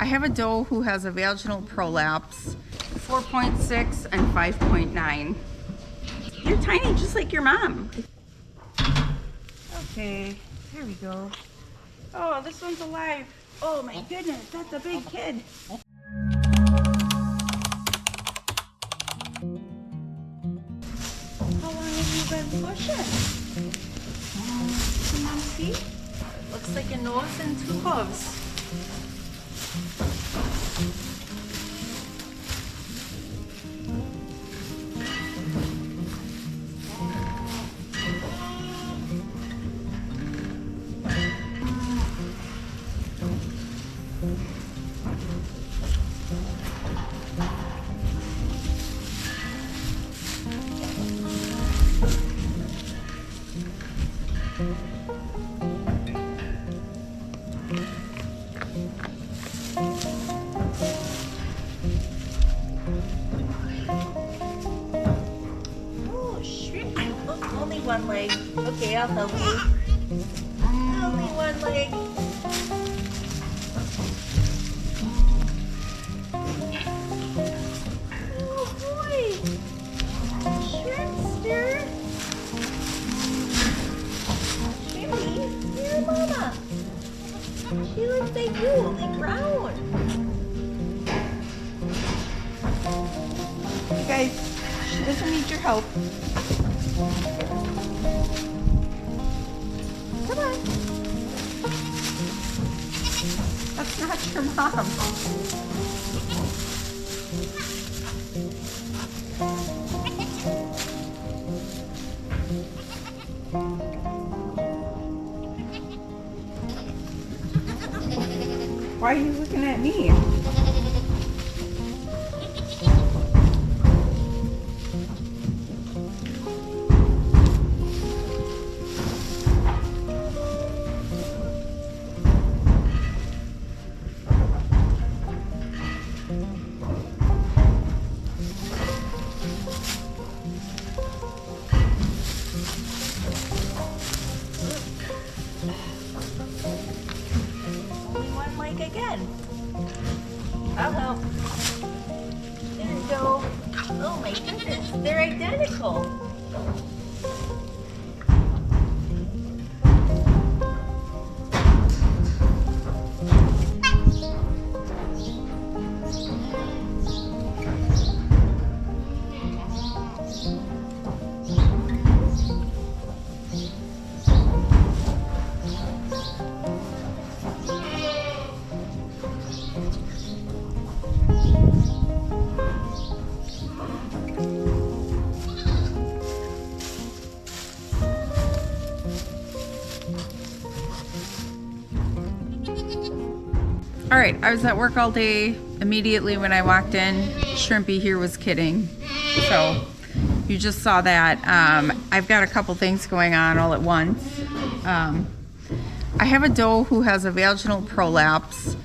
I have a doe who has a vaginal prolapse, 4.6 and 5.9. You're tiny, just like your mom. Okay, there we go. Oh, this one's alive. Oh my goodness, that's a big kid. How long have you been pushing? Come on, see? Looks like a nose and two hooves. Oh, Shrimpy. Oh, only one leg. Okay, I'll help you. Only one leg. Oh boy. Shrimpster. Shrimpy, here, mama. She looks like you, only brown. You guys, she doesn't need your help. Come on. That's not your mom. Why are you looking at me? Again. I'll help. There you go. Oh my goodness, they're identical. All right, I was at work all day. Immediately when I walked in, Shrimpy here was kidding. So you just saw that. I've got a couple things going on all at once. I have a doe who has a vaginal prolapse.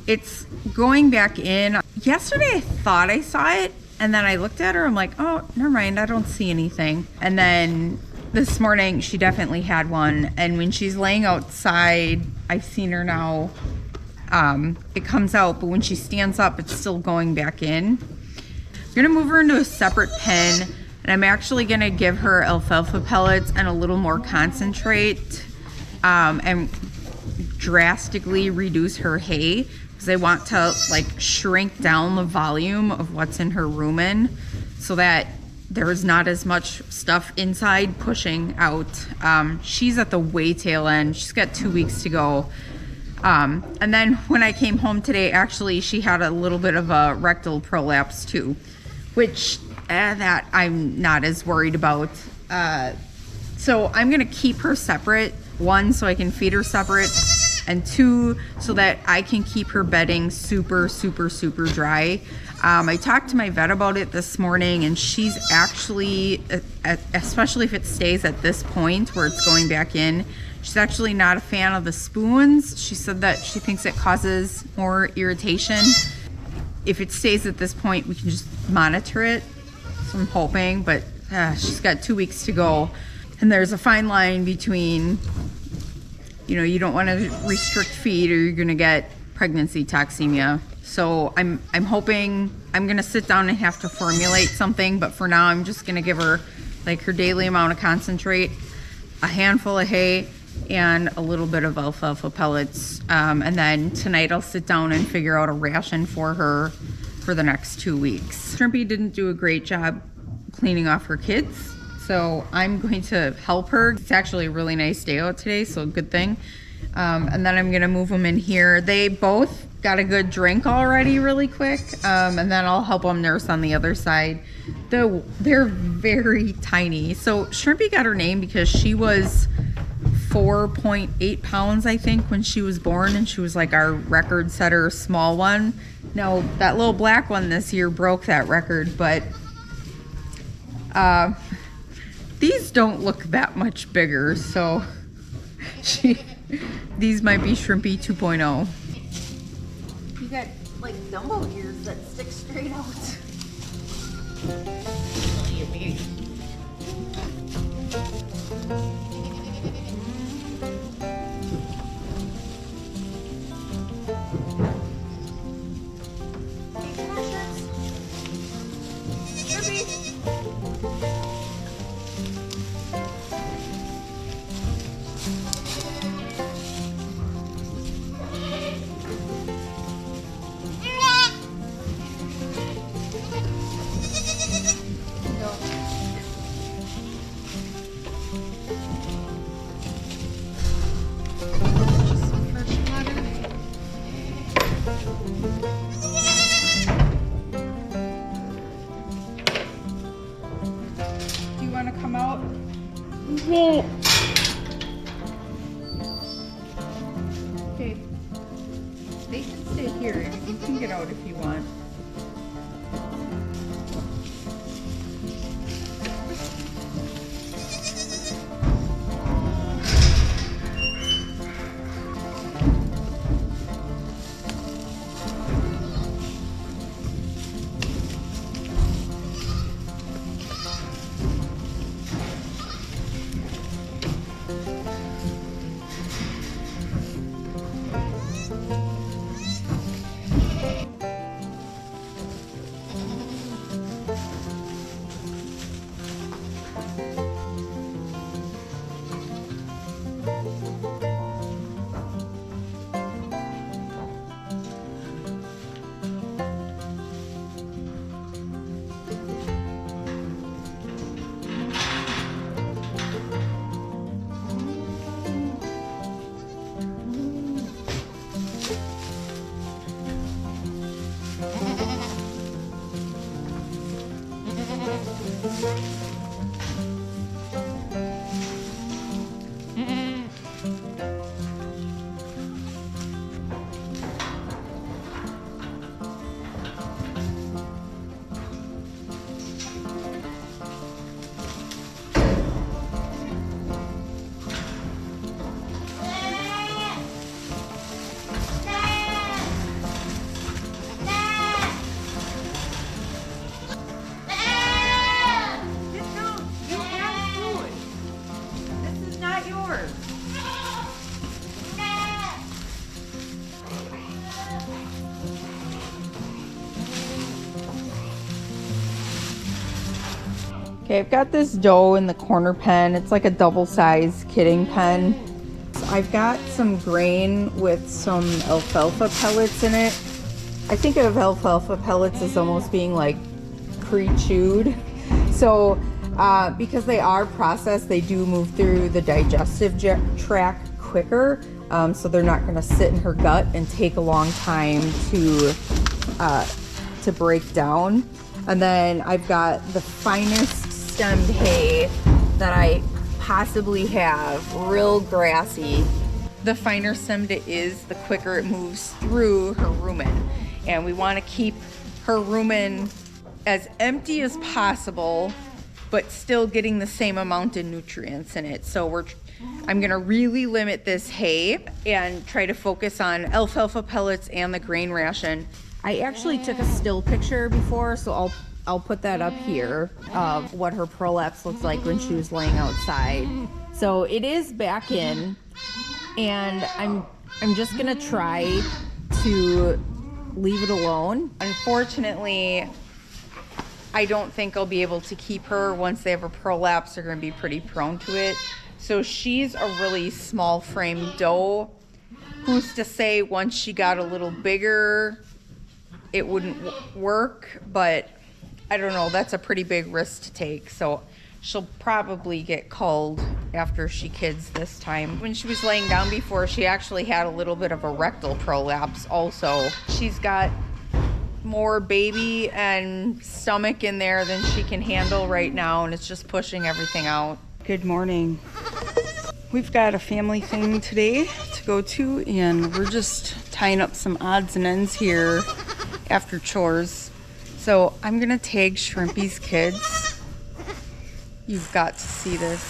It's going back in. Yesterday I thought I saw it, and then I looked at her, I'm like, oh, never mind, I don't see anything. And then this morning she definitely had one, and when she's laying outside, I've seen her now. It comes out, but when she stands up, it's still going back in. I'm gonna move her into a separate pen, and I'm actually gonna give her alfalfa pellets and a little more concentrate, and drastically reduce her hay, because I want to like shrink down the volume of what's in her rumen so that there is not as much stuff inside pushing out. She's at the way tail end. She's got 2 weeks to go. And then when I came home today, actually, she had a little bit of a rectal prolapse too, which that I'm not as worried about. So I'm going to keep her separate. 1, so I can feed her separate, and 2, so that I can keep her bedding super, super, super dry. I talked to my vet about it this morning, and she's actually, especially if it stays at this point where it's going back in, she's actually not a fan of the spoons. She said that she thinks it causes more irritation. If it stays at this point, we can just monitor it. So I'm hoping, but she's got 2 weeks to go. And there's a fine line between, you know, you don't want to restrict feed or you're going to get pregnancy toxemia. So I'm hoping I'm gonna sit down and have to formulate something, but for now I'm just gonna give her like her daily amount of concentrate, a handful of hay, and a little bit of alfalfa pellets. And then tonight I'll sit down and figure out a ration for her for the next 2 weeks. Shrimpy didn't do a great job cleaning off her kids, so I'm going to help her. It's actually a really nice day out today, so good thing. And then I'm gonna move them in here. They both got a good drink already really quick, and then I'll help them nurse on the other side. They're very tiny. So Shrimpy got her name because she was 4.8 pounds, I think, when she was born, and she was like our record setter small one. Now that little black one this year broke that record, but these don't look that much bigger, so these might be Shrimpy 2.0. You got like Dumbo ears that stick straight out. Okay, they can stay here. You can get out if you want. Okay, I've got this dough in the corner pen. It's like a double-sized kidding pen. I've got some grain with some alfalfa pellets in it. I think of alfalfa pellets as almost being like pre-chewed. So because they are processed, they do move through the digestive tract quicker. So they're not gonna sit in her gut and take a long time to break down. And then I've got the finest stemmed hay that I possibly have, real grassy. The finer stemmed it is, the quicker it moves through her rumen. And we want to keep her rumen as empty as possible, but still getting the same amount of nutrients in it. So I'm gonna really limit this hay and try to focus on alfalfa pellets and the grain ration. I actually took a still picture before, so I'll put that up here of what her prolapse looks like when she was laying outside. So it is back in, and I'm just gonna try to leave it alone. Unfortunately, I don't think I'll be able to keep her. Once they have a prolapse, they're going to be pretty prone to it. So she's a really small frame doe. Who's to say once she got a little bigger, it wouldn't work, but I don't know. That's a pretty big risk to take. So she'll probably get culled after she kids this time. When she was laying down before, she actually had a little bit of a rectal prolapse also. She's got more baby and stomach in there than she can handle right now, and it's just pushing everything out. Good morning. We've got a family thing today to go to, and we're just tying up some odds and ends here after chores. So I'm gonna tag Shrimpy's kids. You've got to see this.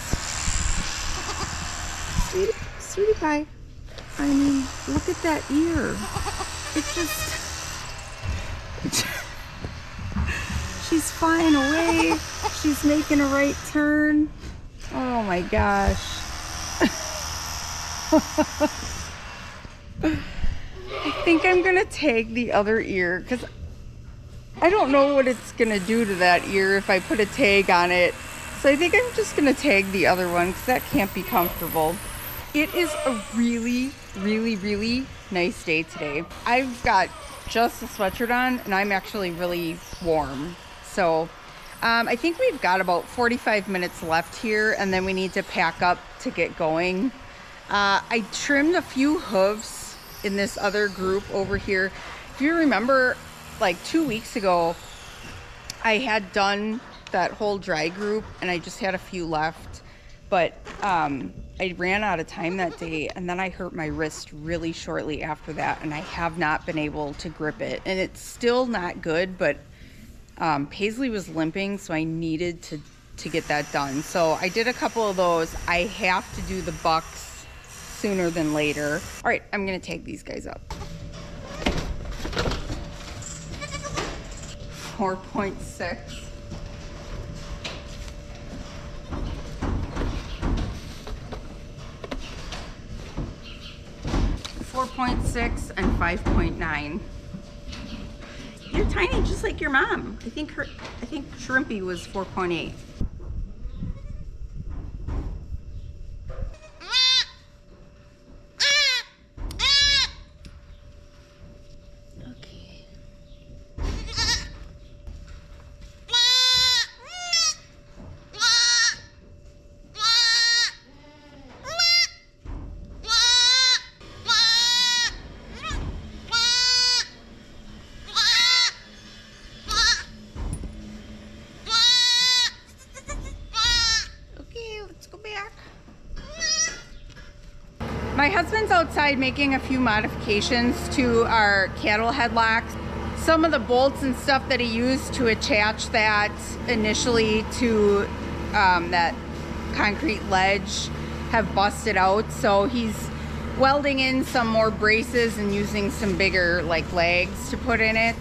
Sweetie pie. I mean, look at that ear. It just... She's flying away. She's making a right turn. Oh my gosh. I think I'm gonna tag the other ear because I don't know what it's gonna do to that ear if I put a tag on it. So I think I'm just gonna tag the other one because that can't be comfortable. It is a really, really, really nice day today. I've got just a sweatshirt on and I'm actually really warm. So I think we've got about 45 minutes left here and then we need to pack up to get going. I trimmed a few hooves in this other group over here. If you remember, like 2 weeks ago, I had done that whole dry group and I just had a few left, but I ran out of time that day and then I hurt my wrist really shortly after that and I have not been able to grip it, and it's still not good, but Paisley was limping, so I needed to get that done. So I did a couple of those. I have to do the bucks sooner than later. All right, I'm gonna take these guys up. 4.6. 4.6 and 5.9. You're tiny, just like your mom. I think Shrimpy was 4.8. My husband's outside making a few modifications to our cattle headlocks. Some of the bolts and stuff that he used to attach that initially to that concrete ledge have busted out. So he's welding in some more braces and using some bigger like legs to put in it.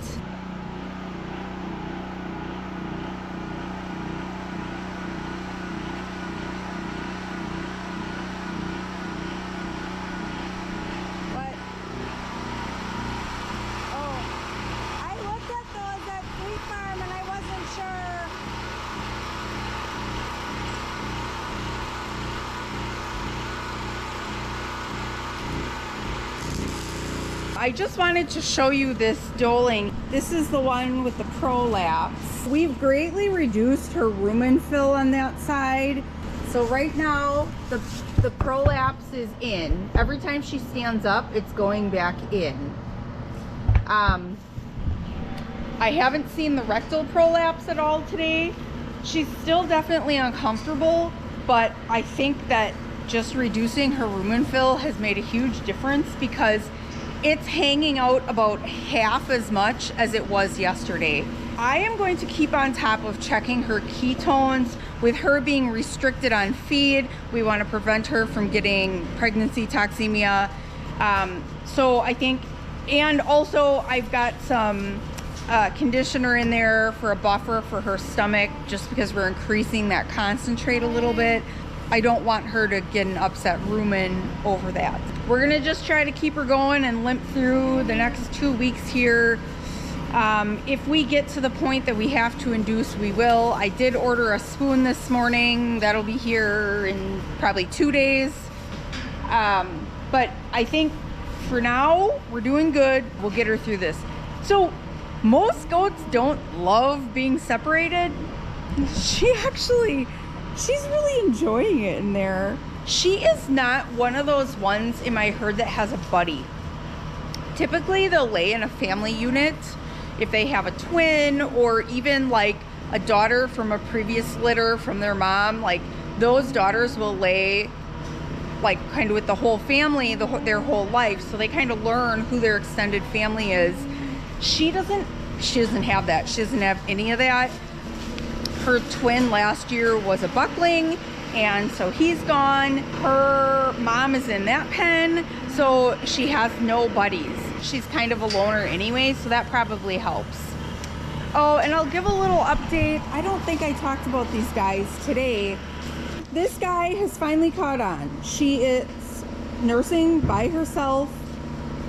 I just wanted to show you this doling. This is the one with the prolapse. We've greatly reduced her rumen fill on that side. So right now, the prolapse is in. Every time she stands up, it's going back in. I haven't seen the rectal prolapse at all today. She's still definitely uncomfortable, but I think that just reducing her rumen fill has made a huge difference because it's hanging out about half as much as it was yesterday. I am going to keep on top of checking her ketones. With her being restricted on feed, we want to prevent her from getting pregnancy toxemia. So I think, and also I've got some conditioner in there for a buffer for her stomach, just because we're increasing that concentrate a little bit. I don't want her to get an upset rumen over that. We're gonna just try to keep her going and limp through the next 2 weeks here. If we get to the point that we have to induce, we will. I did order a spoon this morning. That'll be here in probably 2 days. But I think for now, we're doing good. We'll get her through this. So most goats don't love being separated. She's really enjoying it in there. She is not one of those ones in my herd that has a buddy. Typically they'll lay in a family unit if they have a twin, or even like a daughter from a previous litter from their mom. Like those daughters will lay like kind of with the whole family their whole life, so they kind of learn who their extended family is. She doesn't have that. She doesn't have any of that. Her twin last year was a buckling, and so he's gone. Her mom is in that pen, so she has no buddies. She's kind of a loner anyway, so that probably helps. Oh, and I'll give a little update. I don't think I talked about these guys today. This guy has finally caught on. She is nursing by herself.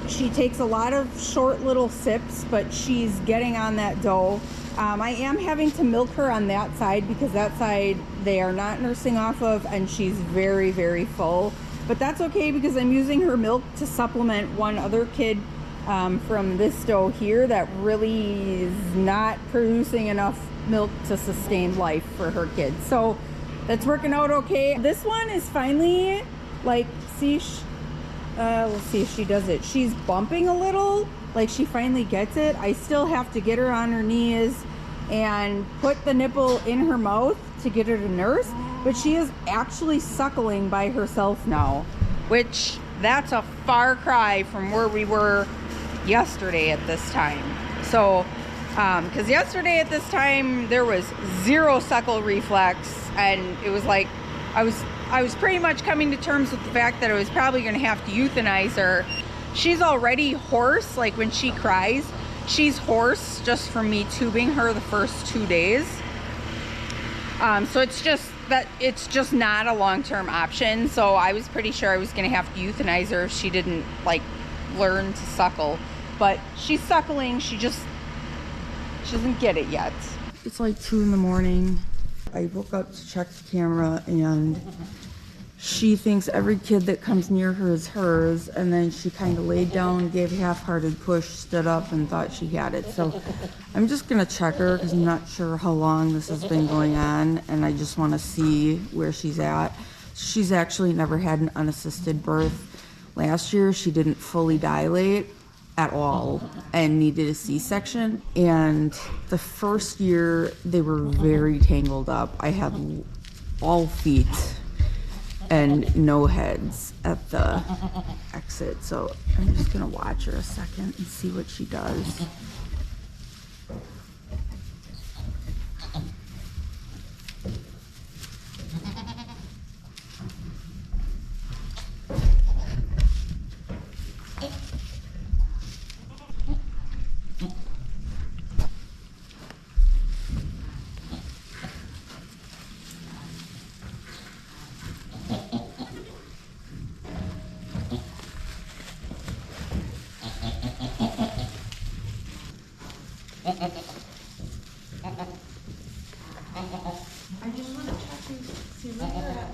She takes a lot of short little sips, but she's getting on that dough. I am having to milk her on that side because that side they are not nursing off of, and she's very, very full. But that's okay because I'm using her milk to supplement one other kid from this doe here that really is not producing enough milk to sustain life for her kids. So that's working out okay. This one is finally like, see, let's see if she does it. She's bumping a little, like she finally gets it. I still have to get her on her knees and put the nipple in her mouth to get her to nurse, but she is actually suckling by herself now, which that's a far cry from where we were yesterday at this time. So because yesterday at this time there was zero suckle reflex, and it was like I was pretty much coming to terms with the fact that I was probably going to have to euthanize her. She's already hoarse. Like when she cries, she's hoarse just from me tubing her the first 2 days. So it's just not a long-term option. So I was pretty sure I was going to have to euthanize her if she didn't like learn to suckle. But she's suckling. She doesn't get it yet. It's like 2 in the morning. I woke up to check the camera, and she thinks every kid that comes near her is hers, and then she kind of laid down, gave a half-hearted push, stood up, and thought she had it. So I'm just gonna check her because I'm not sure how long this has been going on, and I just want to see where she's at. She's actually never had an unassisted birth. Last year she didn't fully dilate at all and needed a C-section, and the first year they were very tangled up. I had all feet and no heads at the exit, so I'm just gonna watch her a second and see what she does. I just want to check and see where you're at.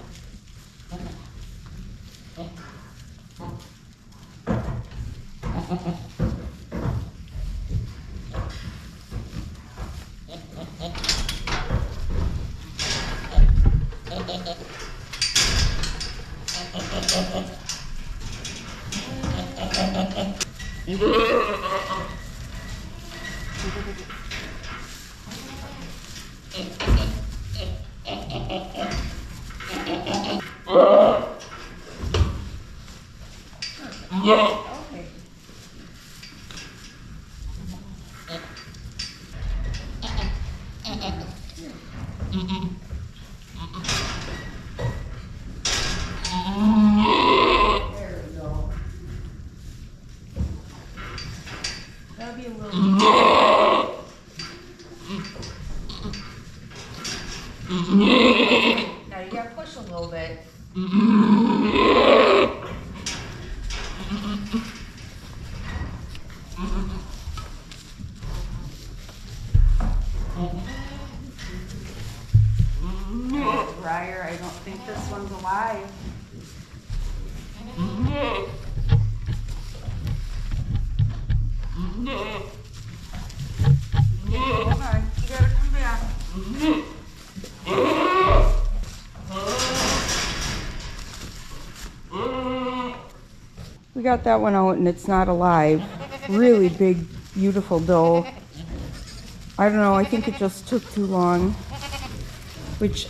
Okay. There we go. That'll be a little. Now you gotta push a little bit. Briar, I don't think this one's alive. Hold on, you gotta come back. We got that one out and it's not alive. Really big, beautiful doe. I don't know, I think it just took too long. Which,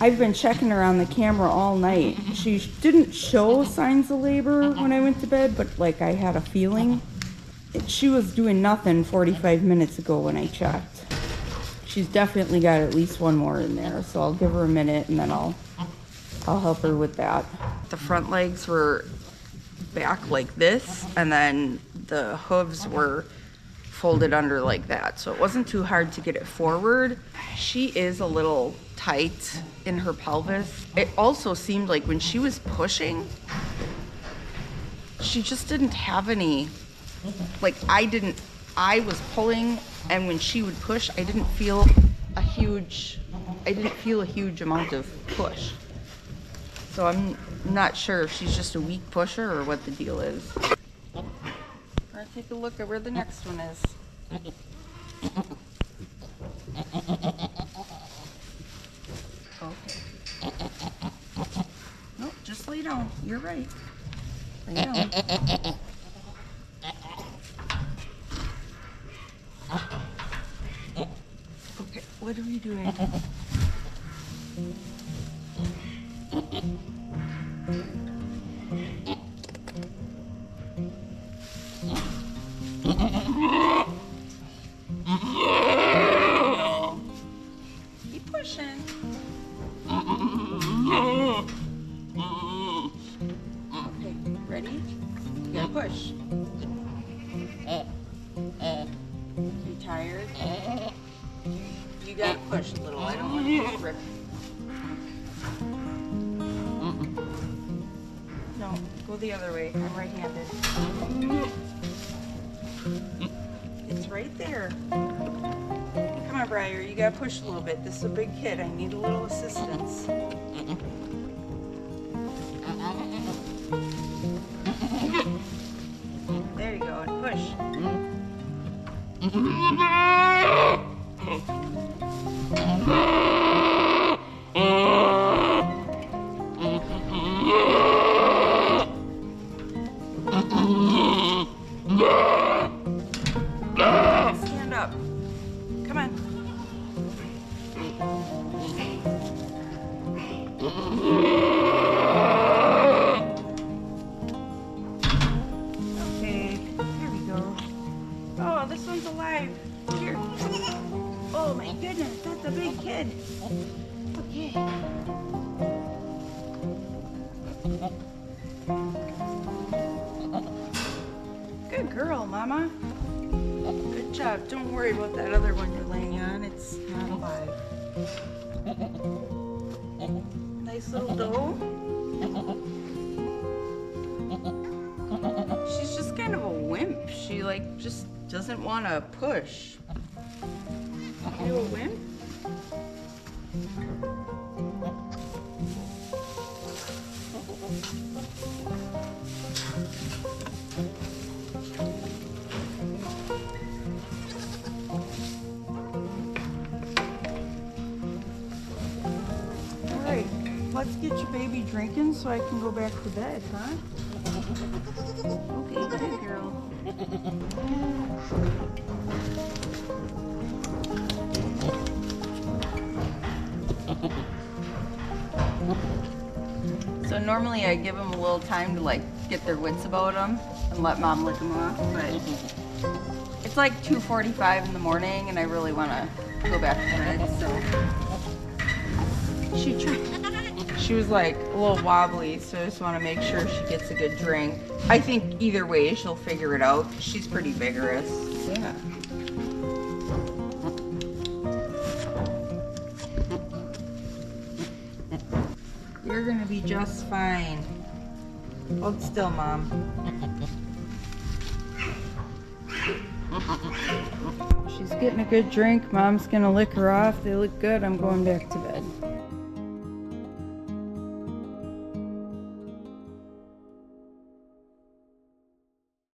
I've been checking her on the camera all night. She didn't show signs of labor when I went to bed, but like I had a feeling. She was doing nothing 45 minutes ago when I checked. She's definitely got at least one more in there, so I'll give her a minute and then I'll help her with that. The front legs were back like this, and then the hooves were folded under like that, so it wasn't too hard to get it forward. She is a little tight in her pelvis. It also seemed like when she was pushing, she just didn't have any, like I was pulling, and when she would push, I didn't feel a huge amount of push. So I'm not sure if she's just a weak pusher or what the deal is. Let's take a look at where the next one is. Okay. Nope, just lay down. You're right. Lay down. Okay, what are we doing? Keep pushing. Okay, ready? You gotta push. You tired? You gotta push a little. I don't want you to rip. No, go the other way. I'm right-handed. It's right there. Come on, Briar. You gotta push a little bit. This is a big kid. I need a little assistance. There you go. And push. Stand up. Come on. Okay, here we go. Oh, this one's alive. Here. Oh my goodness, that's a big kid. Okay. Good girl, Mama. Good job. Don't worry about that other one you're laying on. It's not alive. Nice little doe. She's just kind of a wimp. She like just doesn't want to push. You a wimp? Alright, let's get your baby drinking so I can go back to bed, huh? Okay, good girl. So normally I give them a little time to like get their wits about them and let Mom lick them off, but it's like 2:45 in the morning and I really want to go back to bed, so. She was like a little wobbly, so I just want to make sure she gets a good drink. I think either way she'll figure it out. She's pretty vigorous. Yeah. You're gonna be just fine. Hold still, Mom. She's getting a good drink. Mom's gonna lick her off. They look good. I'm going back to bed.